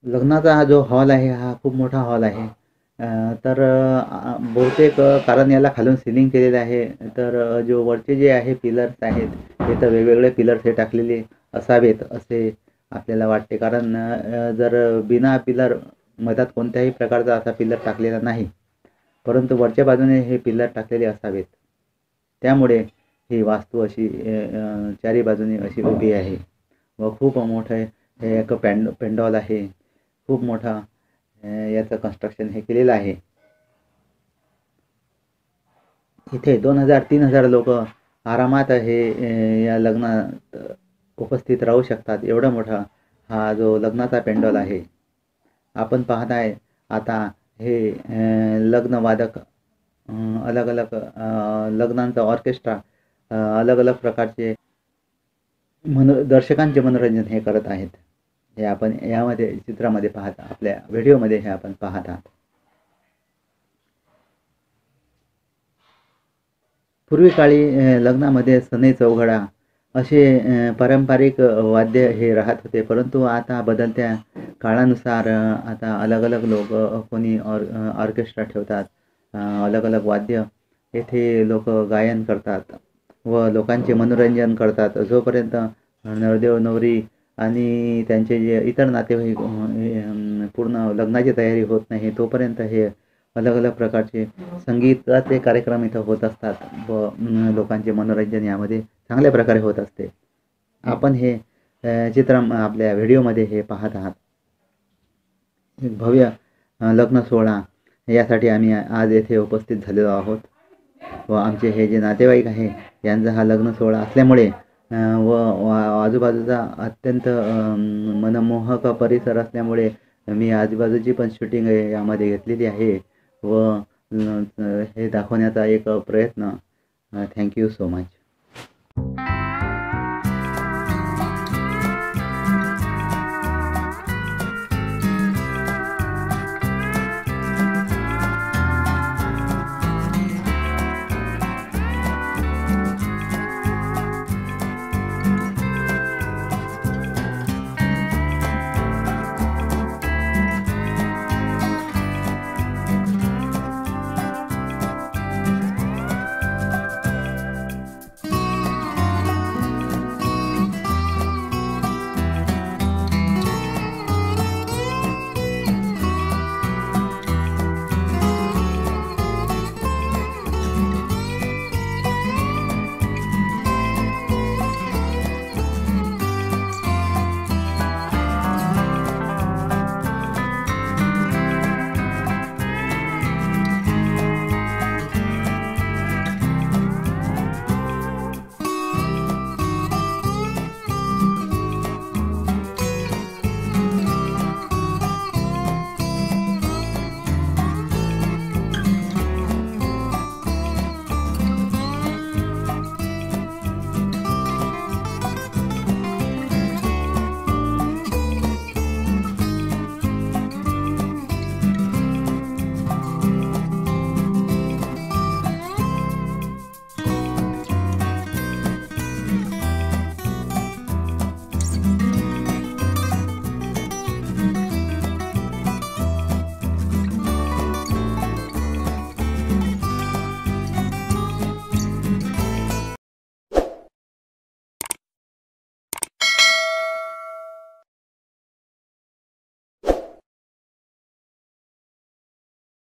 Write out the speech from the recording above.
लग्नाचा हा जो हॉल आहे हा खूप मोठा हॉल आहे. तर बहुतेक कारण याला खालून सीलिंग केलेलं आहे. तर जो वरचे जे आहे पिलर्स आहेत हे तर वेगवेगळे पिलर्स हे टाकलेले असावेत असे आपल्याला वाटते. कारण जर बिना पिलर मधात कोणत्याही प्रकारचा असा पिलर टाकलेला नाही. परंतु वरच्या बाजूने हे पिलर टाकलेले असावेत. त्यामुळे ही वास्तू अशी चारी बाजूने अशी उभी आहे व खूप मोठं हे एक पेंडॉल आहे. खूप मोठा याचं कन्स्ट्रक्शन हे केलेलं आहे. इथे 2000-3000 लोक आरामात हे या लग्नात उपस्थित राहू शकतात. एवढा मोठा हा जो लग्नाचा पेंडॉल आहे. आपण पाहत आहे आता हे लग्न वादक अलग अलग लग्नांचा ऑर्केस्ट्रा अलग अलग प्रकारचे दर्शकांचे मनोरंजन हे करत आहेत. हे आपण यामध्ये चित्रामध्ये पाहता आपल्या व्हिडिओमध्ये हे आपण पाहत आहात. पूर्वी काळी लग्नामध्ये सनई चौघडा असे पारंपरिक वाद्य हे राहत होते. परंतु आता बदलत्या काळानुसार आता अलग अलग लोक कोणी ऑर्केस्ट्रा ठेवतात. अलग अलग वाद्य येथे लोक गायन करतात व लोकांचे मनोरंजन करतात. जोपर्यंत नवरदेव नवरी आणि त्यांचे जे इतर नातेवाईक पूर्ण लग्नाची तयारी होत नाही तोपर्यंत हे अलग अलग प्रकारचे संगीताचे कार्यक्रम इथं होत असतात व लोकांचे मनोरंजन यामध्ये चांगल्या प्रकारे होत असते. आपण हे चित्र आपल्या व्हिडिओमध्ये हे पाहत आहात. एक भव्य लग्न सोहळा यासाठी आम्ही आज येथे उपस्थित झालेलो आहोत व आमचे हे जे नातेवाईक आहे यांचा हा लग्न सोहळा असल्यामुळे व आजूबाजूचा अत्यंत मनमोहक परिसर असल्यामुळे मी आजूबाजूची पण शूटिंग यामध्ये घेतलेली आहे व हे दाखवण्याचा एक प्रयत्न. Thank you so much.